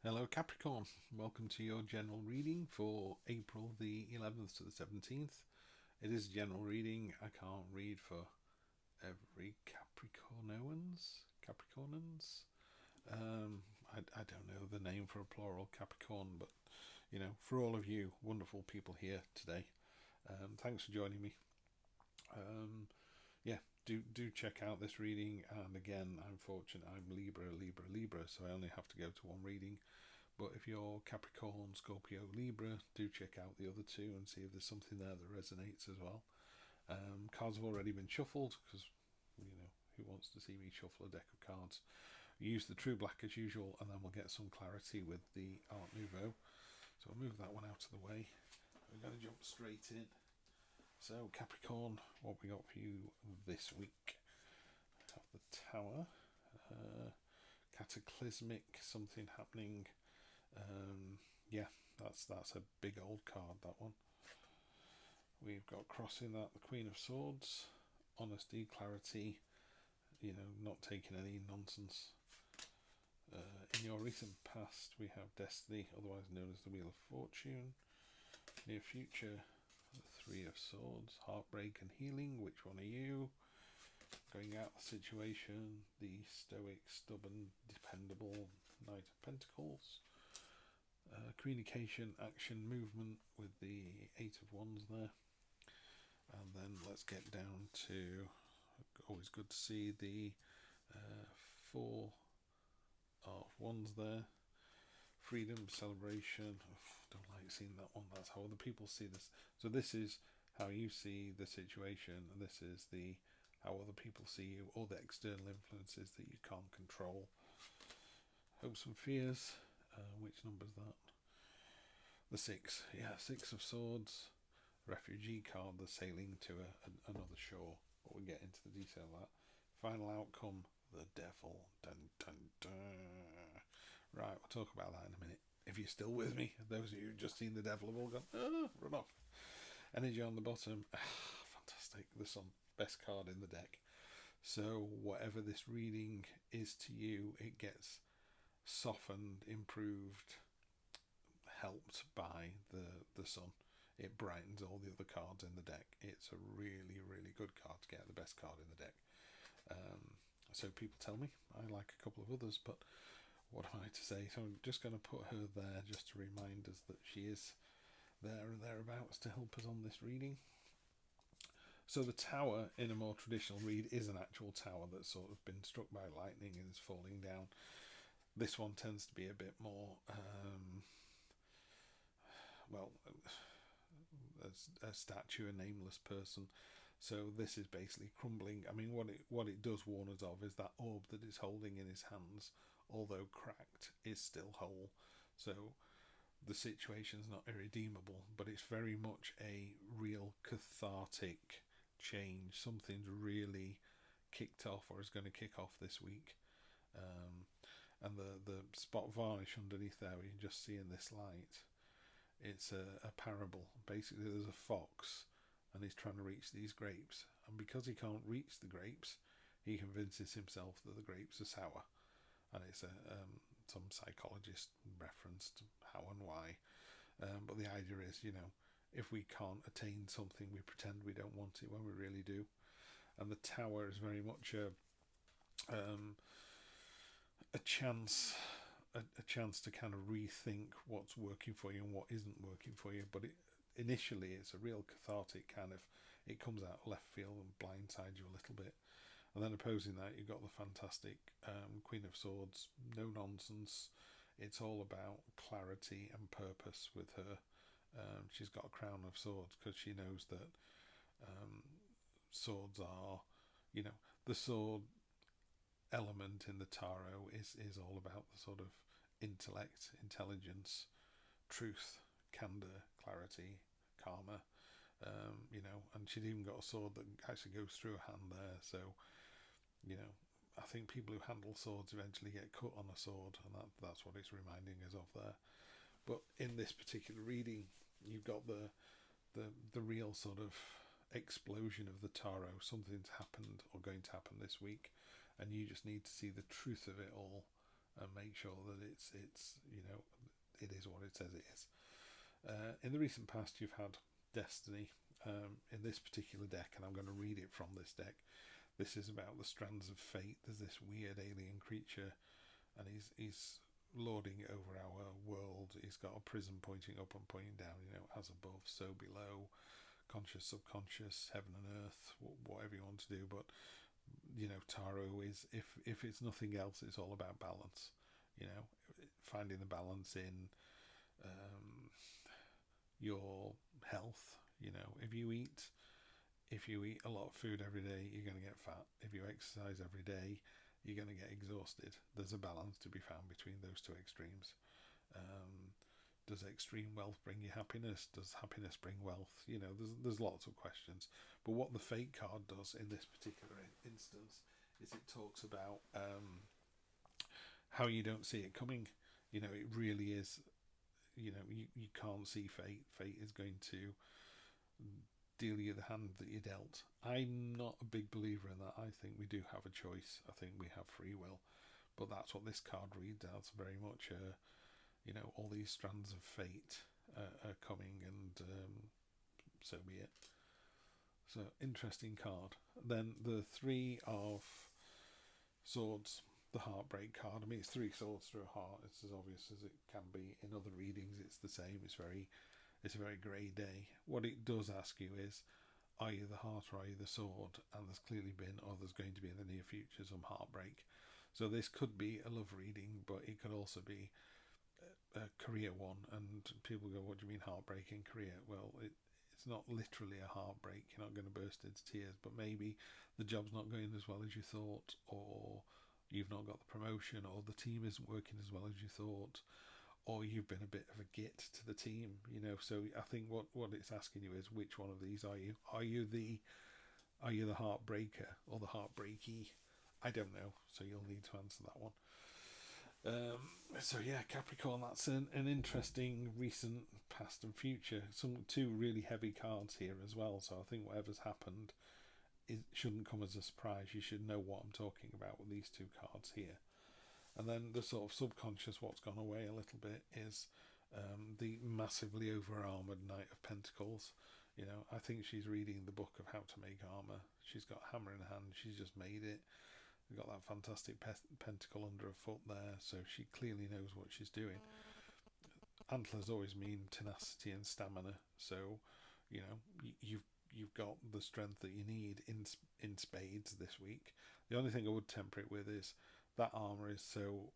Hello Capricorn, welcome to your general reading for April the 11th to the 17th. It is a general reading. I can't read for every Capricornans. I don't know the name for a plural Capricorn, but for all of you wonderful people here today, thanks for joining me. Yeah, do check out this reading. And again, I'm fortunate. I'm Libra, so I only have to go to one reading. But if you're Capricorn, Scorpio, Libra, do check out the other two and see if there's something there that resonates as well. Cards have already been shuffled because, who wants to see me shuffle a deck of cards? Use the true black as usual, and then we'll get some clarity with the Art Nouveau. So I'll move that one out of the way. We're going to jump straight in. So Capricorn, what we got for you this week? We have the Tower. Cataclysmic, something happening. Yeah, that's a big old card, that one. We've got crossing that the Queen of Swords, honesty, clarity, not taking any nonsense. In your recent past, we have destiny, otherwise known as the Wheel of Fortune. Near future, the Three of Swords, heartbreak and healing. Which one are you? Going out the situation, the stoic, stubborn, dependable Knight of Pentacles. Communication, action, movement with the Eight of Wands there. And then let's get down to, always good to see the Four of Wands there. Freedom, celebration. Don't like seeing that one. That's how other people see this. So this is how you see the situation, and this is the how other people see you, all the external influences that you can't control. Hopes and fears. Which number's that? The Six. Yeah, Six of Swords. Refugee card, the sailing to another shore. But we'll get into the detail of that. Final outcome, the Devil. Dun dun dun. Right, we'll talk about that in a minute. If you're still with me, those of you who've just seen the Devil have all gone, run off. Energy on the bottom. Fantastic. The Sun. Best card in the deck. So whatever this reading is to you, it gets softened, improved, helped by the Sun. It brightens all the other cards in the deck. It's a really, really good card to get, the best card in the deck. So people tell me. I like a couple of others, but what am I to say? So I'm just going to put her there just to remind us that she is there or thereabouts to help us on this reading. So the Tower in a more traditional read is an actual tower that's sort of been struck by lightning and is falling down. This one tends to be a bit more, a statue, a nameless person. So this is basically crumbling. I mean, what it does warn us of is that orb that he's holding in his hands, although cracked, is still whole. So the situation's not irredeemable, but it's very much a real cathartic change. Something's really kicked off or is going to kick off this week. And the spot varnish underneath there, we can just see in this light, it's a parable. Basically, there's a fox and he's trying to reach these grapes, and because he can't reach the grapes, he convinces himself that the grapes are sour. And it's some psychologist reference to how and why. But the idea is, if we can't attain something, we pretend we don't want it when we really do. And the Tower is very much a chance to kind of rethink what's working for you and what isn't working for you. But initially it's a real cathartic kind of, it comes out of left field and blindsides you a little bit. And then opposing that, you've got the fantastic Queen of Swords, no nonsense. It's all about clarity and purpose with her. She's got a crown of swords because she knows that swords are, the sword element in the tarot is all about the sort of intellect, intelligence, truth, candor, clarity, karma. And she'd even got a sword that actually goes through a hand there. So, I think people who handle swords eventually get cut on a sword, and that's what it's reminding us of there. But in this particular reading, you've got the real sort of explosion of the tarot. Something's happened or going to happen this week, and you just need to see the truth of it all and make sure that it's it is what it says it is. In the recent past, you've had destiny. In this particular deck, and I'm going to read it from this deck. This is about the strands of fate. There's this weird alien creature, and he's lording over our world. He's got a prism pointing up and pointing down. As above, so below, conscious, subconscious, heaven and earth, whatever you want to do. But tarot is, if it's nothing else, it's all about balance. Finding the balance in your health. If you eat a lot of food every day, you're going to get fat. If you exercise every day, you're going to get exhausted. There's a balance to be found between those two extremes. Does extreme wealth bring you happiness? Does happiness bring wealth? There's lots of questions. But what the fate card does in this particular instance is it talks about how you don't see it coming. It really is. You can't see fate. Fate is going to deal you the hand that you're dealt. I'm not a big believer in that. I think we do have a choice. I think we have free will. But that's what this card reads as, very much all these strands of fate are coming, and so be it. So, interesting card. Then the Three of Swords, the Heartbreak card. I mean, it's three swords through a heart. It's as obvious as it can be. In other readings, it's the same. It's a very grey day. What it does ask you is, are you the heart or are you the sword? And there's clearly been, or there's going to be in the near future, some heartbreak. So this could be a love reading, but it could also be a career one. And people go, what do you mean heartbreak in career? Well, it's not literally a heartbreak. You're not going to burst into tears, but maybe the job's not going as well as you thought, or you've not got the promotion, or the team isn't working as well as you thought, or you've been a bit of a git to the team. So I think what it's asking you is, which one of these are you? Are you the heartbreaker or the heartbreaky? I don't know, so you'll need to answer that one. So yeah, Capricorn, that's an interesting recent, past and future. Two really heavy cards here as well, so I think whatever's happened, it shouldn't come as a surprise. You should know what I'm talking about with these two cards here. And then the sort of subconscious, what's gone away a little bit, is the massively over-armoured Knight of Pentacles. I think she's reading the book of how to make armour. She's got a hammer in her hand. She's just made it. We've got that fantastic pentacle under her foot there, so she clearly knows what she's doing. Antlers always mean tenacity and stamina, so you've got the strength that you need in spades this week. The only thing I would temper it with is that armour is so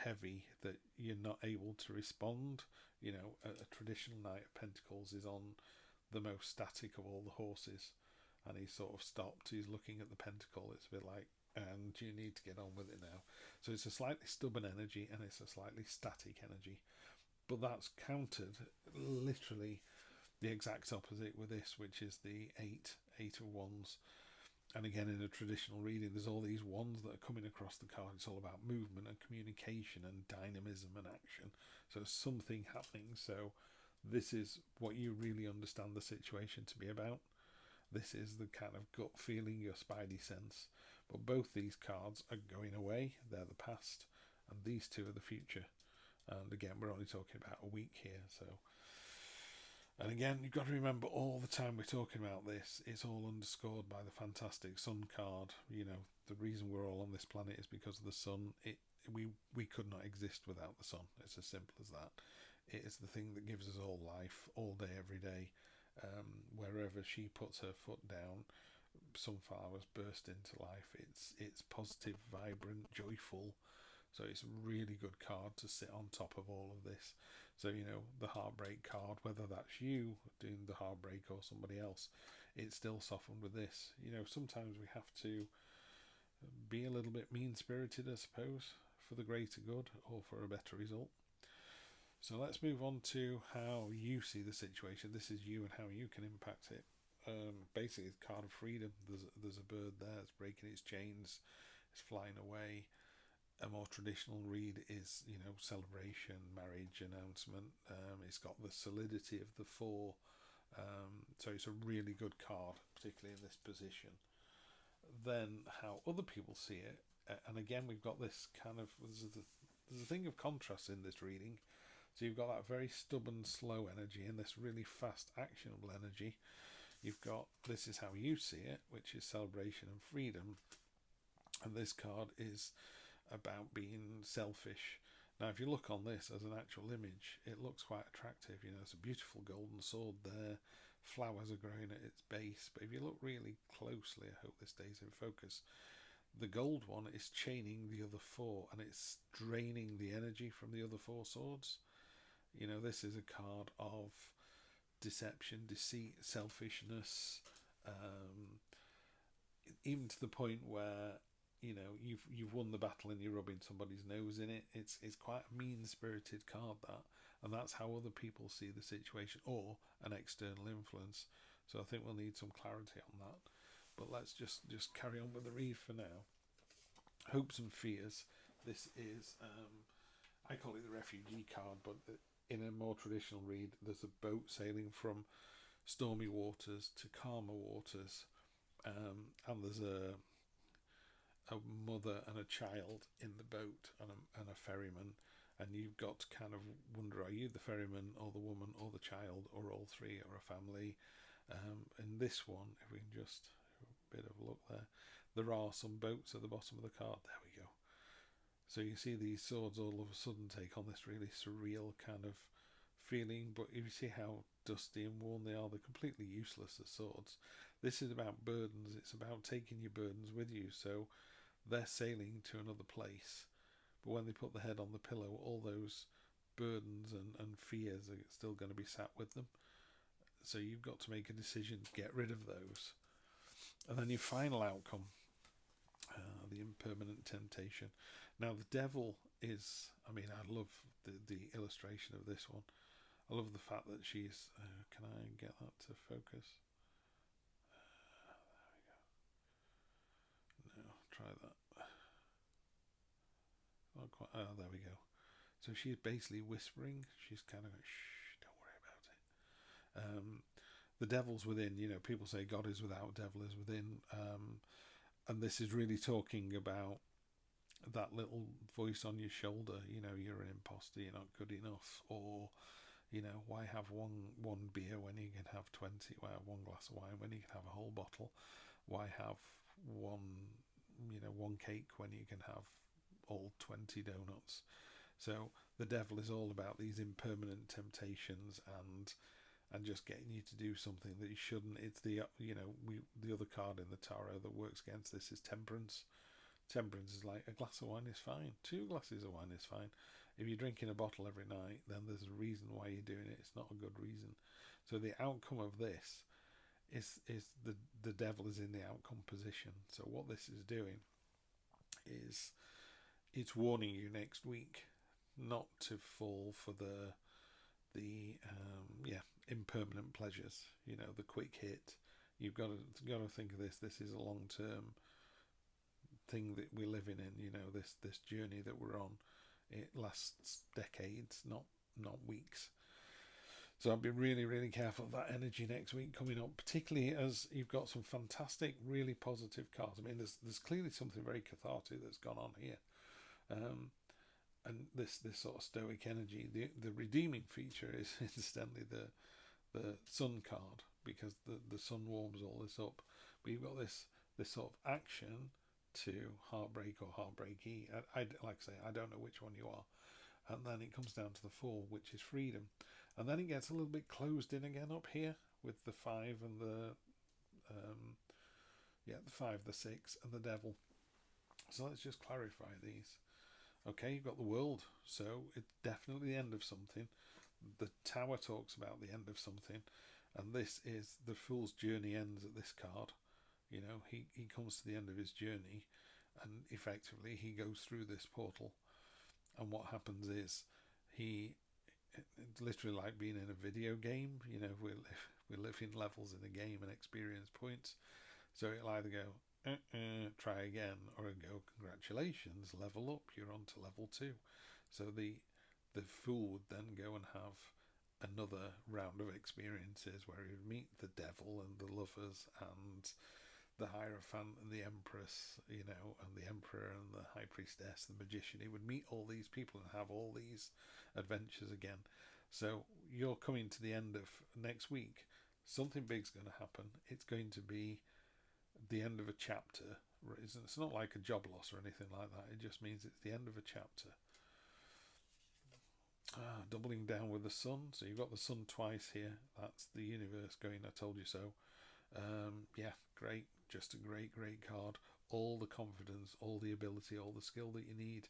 heavy that you're not able to respond. A traditional Knight of Pentacles is on the most static of all the horses, and he's sort of stopped. He's looking at the pentacle. It's a bit like, and you need to get on with it now. So it's a slightly stubborn energy, and it's a slightly static energy. But that's countered literally the exact opposite with this, which is the eight of wands. And again, in a traditional reading, there's all these wands that are coming across the card. It's all about movement and communication and dynamism and action. So something happening. So this is what you really understand the situation to be about. This is the kind of gut feeling, your spidey sense. But both these cards are going away. They're the past. And these two are the future. And again, we're only talking about a week here. So, and again, you've got to remember, all the time we're talking about this, it's all underscored by the fantastic sun card. The reason we're all on this planet is because of the sun. We could not exist without the sun. It's as simple as that. It is the thing that gives us all life, all day, every day. Wherever she puts her foot down, sunflowers burst into life. It's positive, vibrant, joyful. So it's a really good card to sit on top of all of this. So the heartbreak card, whether that's you doing the heartbreak or somebody else, it's still softened with this. Sometimes we have to be a little bit mean-spirited, I suppose, for the greater good or for a better result. So let's move on to how you see the situation. This is you and how you can impact it. Basically, it's card of freedom. There's a bird there. It's breaking its chains. It's flying away. A more traditional read is, celebration, marriage, announcement. It's got the solidity of the four. So it's a really good card, particularly in this position. Then how other people see it. And again, we've got this kind of, there's a thing of contrast in this reading. So you've got that very stubborn, slow energy and this really fast, actionable energy. You've got this is how you see it, which is celebration and freedom. And this card is about being selfish. Now, if you look on this as an actual image, it looks quite attractive. You know, it's a beautiful golden sword there. Flowers are growing at its base. But if you look really closely, I hope this stays in focus, the gold one is chaining the other four and it's draining the energy from the other four swords. You know, this is a card of deception, deceit, selfishness, even to the point where, you know, you've won the battle and you're rubbing somebody's nose in it. It's quite a mean-spirited card, that, and that's how other people see the situation, or an external influence. So I think we'll need some clarity on that. But let's just carry on with the read for now. Hopes and fears. This is I call it the refugee card, but in a more traditional read, there's a boat sailing from stormy waters to calmer waters, and there's a mother and a child in the boat, and a ferryman, and you've got to kind of wonder, are you the ferryman or the woman or the child or all three or a family? In this one, if we can just a bit of a look there are some boats at the bottom of the card. There we go. So you see these swords all of a sudden take on this really surreal kind of feeling, but if you see how dusty and worn they are, they're completely useless as swords. This is about burdens. It's about taking your burdens with you. So they're sailing to another place, but when they put the head on the pillow, all those burdens and fears are still going to be sat with them. So you've got to make a decision to get rid of those. And then your final outcome, the impermanent temptation. Now the devil is, I mean, I love the illustration of this one. I love the fact that she's, can I get that to focus? There we go. No, try that. Not quite, there we go. So she's basically whispering. She's kind of, shh, don't worry about it. The devil's within. You know, people say God is without, devil is within. And this is really talking about that little voice on your shoulder. You know, you're an imposter, you're not good enough, or, you know, why have one beer when you can have 20? Why have one glass of wine when you can have a whole bottle? Why have one cake when you can have all 20 donuts? So the devil is all about these impermanent temptations and just getting you to do something that you shouldn't. It's the the other card in the tarot that works against this is temperance. Temperance is like, a glass of wine is fine, 2 glasses of wine is fine. If you're drinking a bottle every night, then there's a reason why you're doing it. It's not a good reason. So the outcome of this is the devil is in the outcome position. So what this is doing is it's warning you next week not to fall for the impermanent pleasures. You know, the quick hit. You've got to think of this. This is a long-term thing that we're living in. You know, this journey that we're on, it lasts decades, not weeks. So I'll be really, really careful of that energy next week coming up, particularly as you've got some fantastic, really positive cards. I mean, there's clearly something very cathartic that's gone on here. And this sort of stoic energy. The redeeming feature is incidentally the sun card, because the sun warms all this up. But you've got this sort of action to heartbreak or heartbreaky. I like I say, I don't know which one you are. And then it comes down to the 4, which is freedom. And then it gets a little bit closed in again up here with the 5 and the 5, the 6, and the devil. So let's just clarify these. Okay, you've got the world, so it's definitely the end of something. The tower talks about the end of something, and this is the fool's journey ends at this card. You know, he comes to the end of his journey, and effectively he goes through this portal. And what happens is it's literally like being in a video game. You know, we live in levels in a game and experience points. So it'll either go, try again, or it'll go, congratulations, level up, you're on to level 2. So the fool would then go and have another round of experiences where he would meet the devil and the lovers and the Hierophant and the Empress, you know, and the Emperor and the High Priestess, the Magician. He would meet all these people and have all these adventures again. So you're coming to the end of next week. Something big's going to happen. It's going to be the end of a chapter. It's not like a job loss or anything like that. It just means it's the end of a chapter. Doubling down with the sun. So you've got the sun twice here. That's the universe going, I told you so. Yeah, great. Just a great, great card. All the confidence, all the ability, all the skill that you need,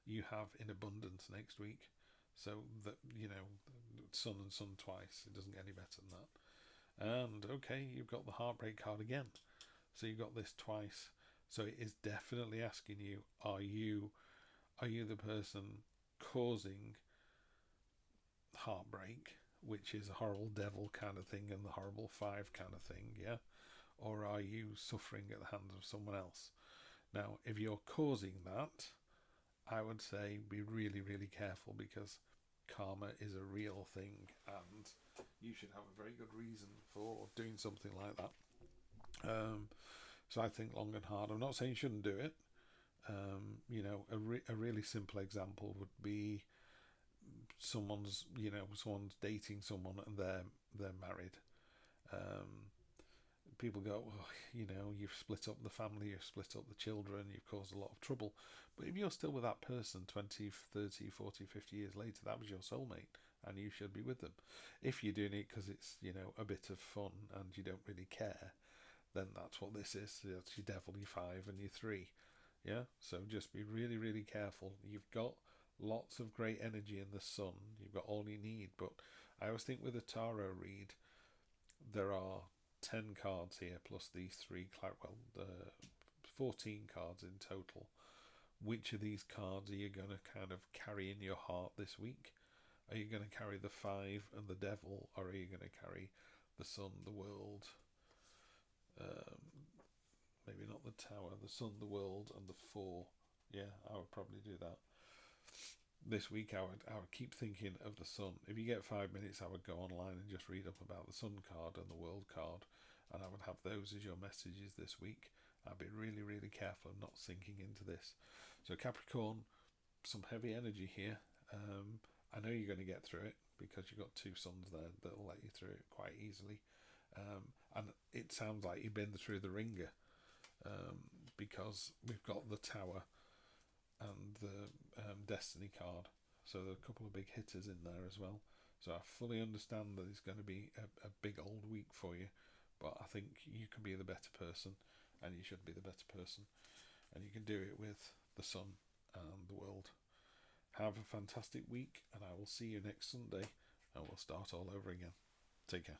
you have in abundance next week. So that, you know, sun and sun twice. It doesn't get any better than that. And okay, you've got the heartbreak card again. So you've got this twice. So it is definitely asking you, are you the person causing heartbreak, which is a horrible devil kind of thing and the horrible five kind of thing, yeah? Or are you suffering at the hands of someone else? Now, if you're causing that, I would say be really, really careful, because karma is a real thing and you should have a very good reason for doing something like that. So I think long and hard. I'm not saying you shouldn't do it. You know, a really simple example would be someone's dating someone and they're married. People go, oh, you know, you've split up the family, you've split up the children, you've caused a lot of trouble. But if you're still with that person 20, 30, 40, 50 years later, that was your soulmate and you should be with them. If you're doing it because it's, you know, a bit of fun and you don't really care, then that's what this is. That's your devil, your five and your three. Yeah, so just be really, really careful. You've got lots of great energy in the sun. You've got all you need. But I always think with a tarot read, there are 10 cards here plus these three, 14 cards in total. Which of these cards are you going to kind of carry in your heart this week? Are you going to carry the five and the devil, or are you going to carry the sun, the world, maybe not the tower, the sun, the world, and the four? Yeah, I would probably do that. This week I would keep thinking of the sun. If you get 5 minutes, I would go online and just read up about the sun card and the world card, and I would have those as your messages this week. I'd be really, really careful of not sinking into this. So Capricorn, some heavy energy here. I know you're going to get through it because you've got two suns there that'll let you through it quite easily. And it sounds like you've been through the ringer, because we've got the tower and the destiny card. So there are a couple of big hitters in there as well. So I fully understand that it's going to be a big old week for you, but I think you can be the better person and you should be the better person, and you can do it with the sun and the world. Have a fantastic week, and I will see you next Sunday and we'll start all over again. Take care.